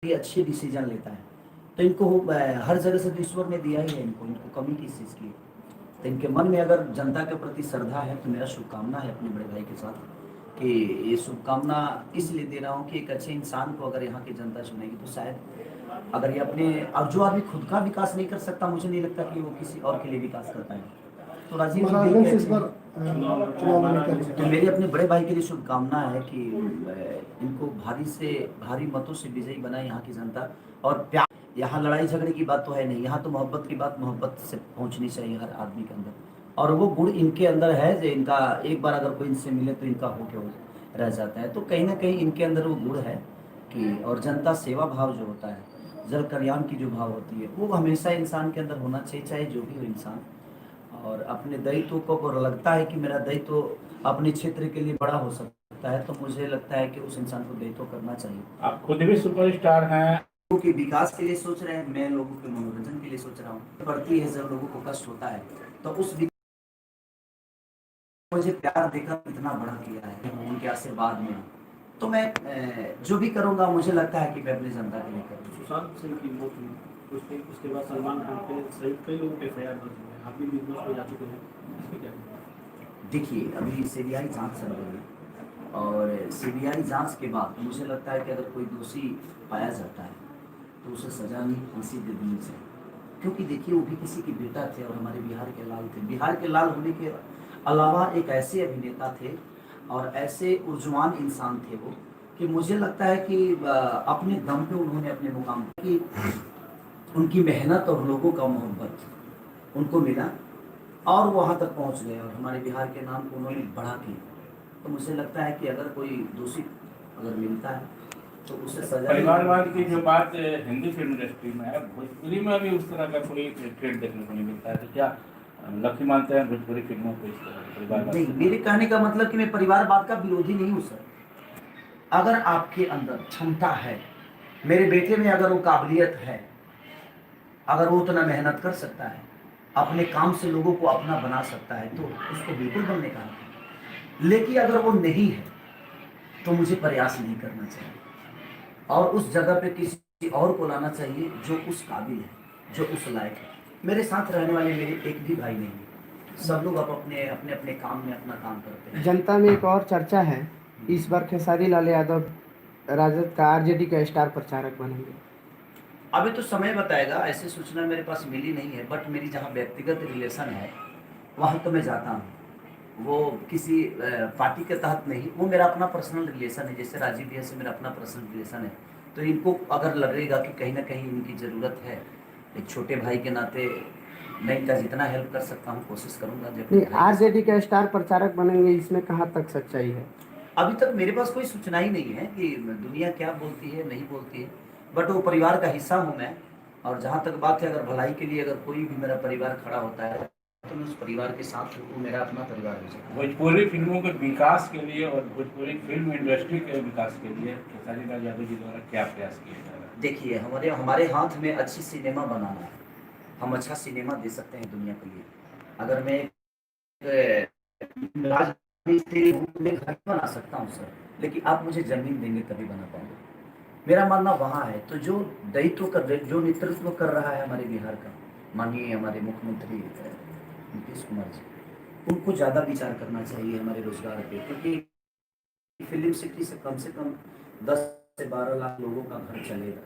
ये अच्छे डिसीजन लेता है। तो इनको हर जगह से तो ईश्वर ने दिया ही है, इनको कमी किस चीज़ की है। तो इनके मन में अगर जनता के प्रति श्रद्धा है तो मेरा शुभकामना है अपने बड़े भाई के साथ कि ये शुभकामना इसलिए दे रहा हूँ कि एक अच्छे इंसान को अगर यहाँ की जनता चुनेगी तो शायद अगर ये अपने, और जो आदमी खुद का विकास नहीं कर सकता, मुझे नहीं लगता कि वो किसी और के लिए विकास करता है। तो राजीव जी महाराजगंज से देख इस के बार चुनाव लड़ने तो मेरी अपने बड़े भाई के लिए शुभकामना है कि इनको भारी से भारी मतों से विजयी बनाए यहाँ की जनता। और प्यार, यहाँ लड़ाई झगड़े की बात तो है नहीं, यहाँ तो मोहब्बत की बात मोहब्बत से पहुँचनी चाहिए हर आदमी के अंदर। और वो गुण इनके अंदर है जो इनका एक बार अगर कोई इनसे मिले तो इनका होके हो रह जाता है। तो कहीं ना कहीं इनके अंदर वो गुण है कि, और जनता सेवा भाव जो होता है, जल कल्याण की जो भाव होती है, वो हमेशा इंसान के अंदर होना चाहिए, चाहे जो भी हो इंसान। और अपने दायित्व को अगर लगता है कि मेरा दायित्व अपने क्षेत्र के लिए बड़ा हो सकता है तो मुझे लगता है कि उस इंसान को दायित्व करना चाहिए। आप खुद भी सुपरस्टार हैं, लोगों के विकास के लिए सोच रहे हैं, मैं लोगों के मनोरंजन के लिए सोच रहा हूँ। पड़ती है जब लोगों को कष्ट होता है तो उस मुझे प्यार देकर इतना बड़ा किया है उनके आशीर्वाद में। तो मैं जो भी करूँगा मुझे लगता है कि मैं अपनी जनता के लिए करूँगा। सुशांत सिंह की मौत हुई उसके बाद सलमान खान पे सहित कई लोगों पे एफआईआर दर्ज हुए हैं, आप भी निर्दोष हो जा चुके हैं, इस पे क्या कहेंगे? देखिए, अभी सीबीआई जांच चल रही है और सीबीआई जांच के बाद मुझे लगता है कि अगर कोई दोषी पाया जाता है तो उसे सजा नहीं, फांसी दे देनी चाहिए। क्योंकि देखिए, वो भी किसी के बेटा थे और हमारे बिहार के लाल थे। बिहार के लाल होने के अलावा एक ऐसे अभिनेता थे और ऐसे ऊर्जवान इंसान थे वो, कि मुझे लगता है कि अपने दम पे उन्होंने अपने मुकाम की, उनकी मेहनत और लोगों का मोहब्बत उनको मिला और वहाँ तक पहुँच गए और हमारे बिहार के नाम को उन्होंने बढ़ा किया। तो मुझे लगता है कि अगर कोई दोषी अगर मिलता है तो उसे सजा। परिवारवाद की जो बात हिंदी फिल्म इंडस्ट्री में है, भोजपुरी में भी उस तरह का कोई ट्रेंड देखने को नहीं मिलता है, तो क्या लक्ष्य मानते हैं भोजपुरी फिल्मों को इस तरह परिवारवाद? नहीं, मेरे कहने का मतलब कि मैं परिवारवाद का विरोधी नहीं हूँ सर। अगर आपके अंदर क्षमता है, मेरे बेटे में अगर वो काबिलियत है, अगर वो उतना मेहनत कर सकता है, अपने काम से लोगों को अपना बना सकता है, तो उसको बिल्कुल बनने का हक है। लेकिन अगर वो नहीं है तो मुझे प्रयास नहीं करना चाहिए और उस जगह पे किसी और को लाना चाहिए जो उस काबिल है, जो उस लायक है। मेरे साथ रहने वाले मेरे एक भी भाई नहीं है, सब लोग अपने अपने अपने काम में अपना काम करते हैं। जनता में एक और चर्चा है, इस बार खेसारी लाल यादव राजद का आरजेडी का स्टार प्रचारक बनेंगे। अभी तो समय बताएगा, ऐसी सूचना मेरे पास मिली नहीं है, बट मेरी जहाँ व्यक्तिगत रिलेशन है वहाँ तो मैं जाता हूँ। वो किसी पार्टी के तहत नहीं, वो मेरा अपना पर्सनल रिलेशन है। जैसे राजीव भैया से मेरा अपना पर्सनल रिलेशन है, तो इनको अगर लगेगा कि कहीं ना कहीं इनकी ज़रूरत है, एक छोटे भाई के नाते मैं इनका जितना हेल्प कर सकता हूँ कोशिश करूँगा। नहीं, आरजेडी का स्टार प्रचारक बनेंगे, इसमें कहाँ तक सच्चाई है? अभी तक मेरे पास कोई सूचना ही नहीं है कि दुनिया क्या बोलती है नहीं बोलती है, बट वो परिवार का हिस्सा हूँ मैं। और जहाँ तक बात है, अगर भलाई के लिए अगर कोई भी मेरा परिवार खड़ा होता है तो मैं उस परिवार के साथ हूँ, वो मेरा अपना परिवार हो सकता है। भोजपुरी फिल्मों के विकास के लिए और भोजपुरी फिल्म इंडस्ट्री के विकास के लिए खेसारी लाल यादव जी द्वारा क्या प्रयास किया जा रहा है? देखिए, हमारे हाथ में अच्छी सिनेमा बनाना है। हम अच्छा सिनेमा दे सकते हैं दुनिया के लिए। अगर मैं राजमिस्त्री हूँ, मैं घर बना सकता हूँ सर, लेकिन आप मुझे जमीन देंगे तभी बना पाऊंगा। मेरा मानना वहाँ है। तो जो दायित्व कर, जो नेतृत्व कर रहा है हमारे बिहार का माननीय हमारे मुख्यमंत्री नीतीश कुमार जी, उनको ज़्यादा विचार करना चाहिए हमारे रोजगार पे, क्योंकि फिल्म सिटी से कम 10 से 12 लाख लोगों का घर चलेगा।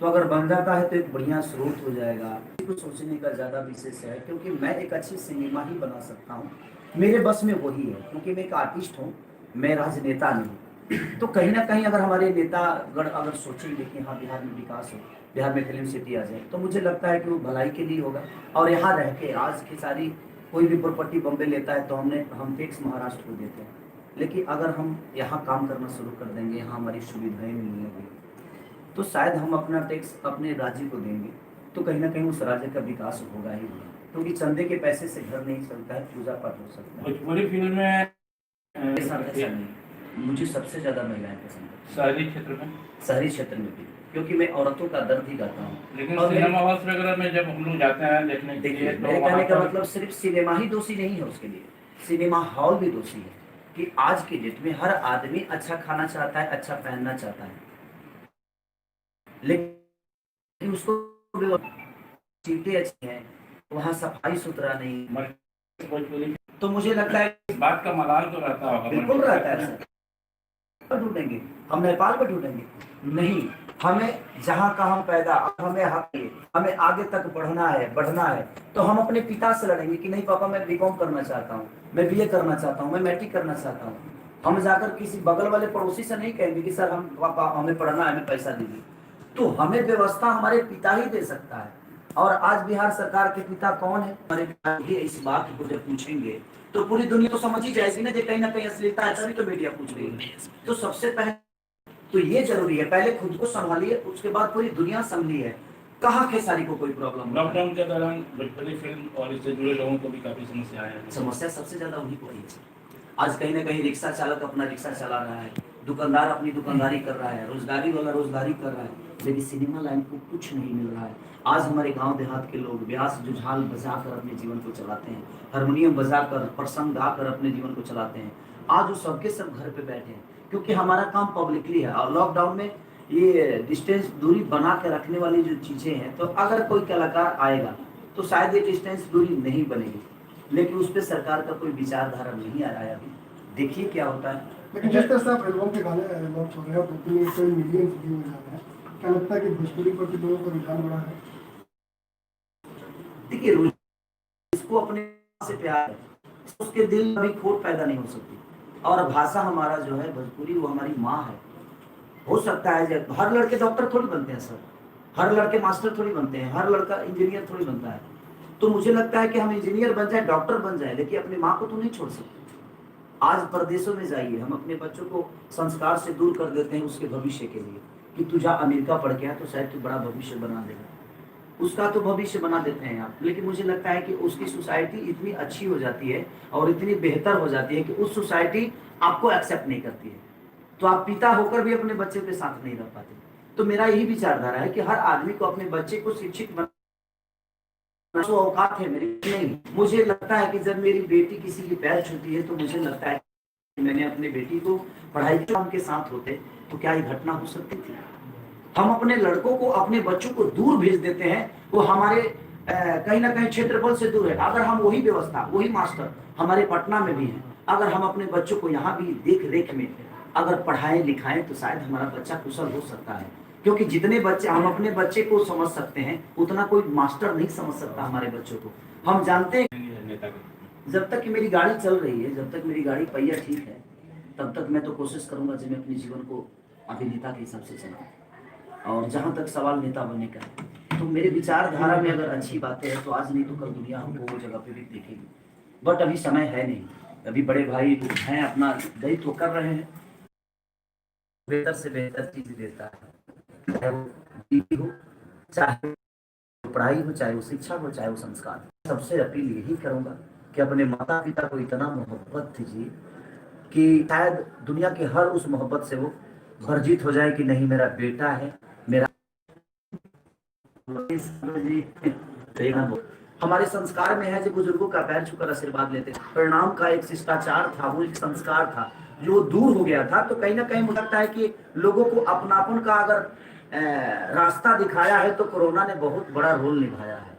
तो अगर बन जाता है तो एक बढ़िया स्रोत हो जाएगा। कुछ सोचने का ज़्यादा विशेष है, क्योंकि मैं एक अच्छी सिनेमा ही बना सकता हूँ, मेरे बस में वही है। क्योंकि मैं एक आर्टिस्ट हूँ, मैं राजनेता नहीं। तो कहीं ना कहीं अगर हमारे नेतागण अगर सोचेंगे कि हाँ बिहार में विकास हो, बिहार में फिल्म सिटी आ जाए, तो मुझे लगता है कि वो भलाई के लिए होगा। और यहाँ रह के आज की सारी कोई भी प्रॉपर्टी बॉम्बे लेता है तो हम टैक्स महाराष्ट्र को देते हैं, लेकिन अगर हम यहाँ काम करना शुरू कर देंगे, यहाँ हमारी सुविधाएं मिलने लगेंगी, तो शायद हम अपना टैक्स अपने राज्य को देंगे, तो कहीं ना कहीं उस राज्य का विकास होगा ही होगा। क्योंकि चंदे के पैसे से घर नहीं चलता है, पूजा पाठ हो सकता है। भोजपुरी फिल्म में ऐसा नहीं, मुझे सबसे ज़्यादा महिलाएं पसंद है शहरी क्षेत्र में, शहरी क्षेत्र में भी, क्योंकि मैं औरतों का दर्द ही गाता हूँ। लेकिन और सिनेमा हॉल वगैरह में जब हम लोग जाते हैं देखने के लिए, मेरे कहने का मतलब सिर्फ सिनेमा ही दोषी नहीं है, उसके लिए सिनेमा हॉल भी दोषी है। कि आज की डेट में हर आदमी अच्छा खाना चाहता है, अच्छा पहनना चाहता है, लेकिन उसको सीटें अच्छी हैं, वहाँ सफाई सुथरा नहीं, मगर भोजपुरी तो मुझे लगता है इस बात का मलाल तो रहता होगा। बिल्कुल रहता है सर। पर ढूंढेंगे हम नेपाल में ढूंढेंगे नहीं, हमें जहाँ का हम पैदा, हमें हक है, हमें आगे तक बढ़ना है तो हम अपने पिता से लड़ेंगे कि नहीं पापा मैं बीकॉम करना चाहता हूँ, मैं बीए करना चाहता हूँ, मैं मैट्रिक करना चाहता हूँ। हम जाकर किसी बगल वाले पड़ोसी से नहीं कहेंगे कि सर हम पापा हमें पढ़ना है, हमें पैसा दीजिए। तो हमें व्यवस्था हमारे पिता ही दे सकता है। और आज बिहार सरकार के पिता कौन है? हमारे पिता ही। इस बात को जब पूछेंगे तो पूरी दुनिया तो समझ ही जाएगी ना, कहीं ना कहीं अश्लीलता है, तभी तो मीडिया पूछ रही है। तो सबसे पहले तो ये जरूरी है, पहले खुद को संभालिए, उसके बाद पूरी दुनिया संभली है। कहाँ खेसारी को कोई प्रॉब्लम? लॉकडाउन के दौरान भोजपुरी फिल्म और इससे जुड़े लोगों को भी काफी समस्या है। समस्या सबसे ज्यादा उन्हीं को आई है। आज कहीं ना कहीं रिक्शा चालक अपना रिक्शा चला रहा है, दुकानदार अपनी दुकानदारी कर रहा है, रोजगारी वाला रोजगारी कर रहा है, लेकिन सिनेमा लाइन को कुछ नहीं मिल रहा है। आज हमारे गांव देहात के लोग ब्यास जुझाल बजाकर अपने जीवन को चलाते हैं, हारमोनियम बजाकर प्रसंग गाकर अपने जीवन को चलाते हैं। आज वो सबके सब घर पे बैठे हैं, क्योंकि हमारा काम पब्लिकली है। और लॉकडाउन में ये डिस्टेंस दूरी बना के रखने वाली जो चीजें हैं, तो अगर कोई कलाकार आएगा तो शायद ये डिस्टेंस दूरी नहीं बनेगी, लेकिन उस पर सरकार का कोई विचारधारा नहीं आ रहा है अभी। देखिए क्या होता है। लेकिन जिस तरह से आप एल्बम के गाने लॉन्च हो रहे हैं, 2-3 मिलियन व्यू हो जा रहे हैं, क्या लगता है कि भोजपुरी पर भी लोगों का रुझान बढ़ा है? देखिए इसको अपने से प्यार है, उसके दिल में कभी खोट पैदा नहीं हो सकती। और भाषा हमारा जो है भोजपुरी, वो हमारी माँ है। हो सकता है जब हर लड़के डॉक्टर थोड़ी बनते हैं सर, हर लड़के मास्टर थोड़ी बनते हैं, हर लड़का इंजीनियर थोड़ी बनता है। तो मुझे लगता है कि हम इंजीनियर बन जाए, डॉक्टर बन जाए, लेकिन अपनी माँ को तो नहीं छोड़ सकते। आज प्रदेशों में जाइए, हम अपने बच्चों को संस्कार से दूर कर देते हैं उसके भविष्य के लिए कि तू जा अमेरिका पढ़ के आ तो शायद तू बड़ा भविष्य बना देगा, उसका तो भविष्य बना देते हैं आप। लेकिन मुझे लगता है कि उसकी सोसाइटी इतनी अच्छी हो जाती है और इतनी बेहतर हो जाती है कि उस सोसाइटी आपको एक्सेप्ट नहीं करती है, तो आप पिता होकर भी अपने बच्चे के साथ नहीं रह पाते। तो मेरा यही विचारधारा है कि हर आदमी को अपने बच्चे को शिक्षित तो औकात है मेरी नहीं। मुझे लगता है कि जब मेरी बेटी किसी की पैर छूती है तो मुझे लगता है कि मैंने अपनी बेटी को पढ़ाई के साथ होते तो क्या ये घटना हो सकती थी। हम अपने लड़कों को, अपने बच्चों को दूर भेज देते हैं, वो हमारे कहीं ना कहीं क्षेत्रफल से दूर है। अगर हम वही व्यवस्था, वही मास्टर हमारे पटना में भी है, अगर हम अपने बच्चों को यहाँ भी देख रेख में अगर पढ़ाएं लिखाएं तो शायद हमारा बच्चा कुशल हो सकता है। क्योंकि जितने बच्चे हम अपने बच्चे को समझ सकते हैं उतना कोई मास्टर नहीं समझ सकता हमारे बच्चों को। हम जानते हैं जब तक कि मेरी गाड़ी चल रही है, जब तक मेरी गाड़ी पहिया ठीक है, तब तक मैं तो कोशिश करूंगा कि मैं अपने जीवन को अभिनेता के हिसाब से चलाऊं। और जहां तक सवाल नेता बनने का है, तो मेरे विचारधारा में अगर अच्छी बातें हैं तो आज नहीं तो कल दुनिया हमको वो जगह पे भी देखेगी। बट अभी समय है नहीं, अभी बड़े भाई हैं अपना दायित्व कर रहे हैं, बेहतर से बेहतर चीज देता है, चाहे वो डिग्री हो, चाहे वो पढ़ाई हो, चाहे वो शिक्षा हो, चाहे वो संस्कार। सबसे अपील यही करूंगा कि अपने माता पिता को इतना मोहब्बत दीजिए कि शायद दुनिया के हर उस मोहब्बत से वो वर्जित हो जाए कि नहीं मेरा बेटा है, मेरा हमारे संस्कार में है जो बुजुर्गों का पैर छूकर आशीर्वाद लेते हैं। प्रणाम का एक शिष्टाचार था, वो एक संस्कार था जो दूर हो गया था। तो कहीं ना कहीं मुझे लगता है कि लोगों को अपनापन का अगर रास्ता दिखाया है तो कोरोना ने बहुत बड़ा रोल निभाया है।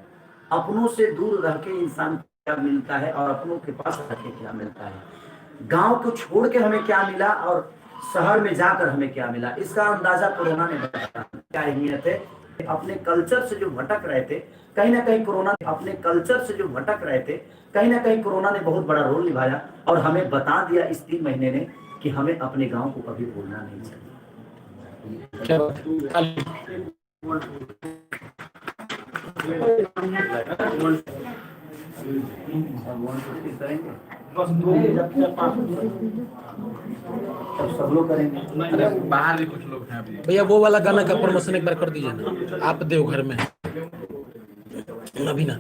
अपनों से दूर रह के इंसान को क्या मिलता है और अपनों के पास रह के क्या मिलता है, गांव को छोड़ के हमें क्या मिला और शहर में जाकर हमें क्या मिला, इसका अंदाजा कोरोना ने बताया। क्या अहमियत है अपने कल्चर से जो भटक रहे थे, कहीं ना कहीं कोरोना ने अपने कल्चर से जो भटक रहे थे, कहीं ना कहीं कोरोना ने बहुत बड़ा रोल निभाया और हमें बता दिया इस 3 महीने ने कि हमें अपने गांव को कभी भूलना नहीं चाहिए। सब लोग करेंगे, बाहर भी कुछ लोग हैं अभी। भैया वो वाला गाना का प्रमोशन एक बार कर दीजिए ना, आप देवघर में अभी ना।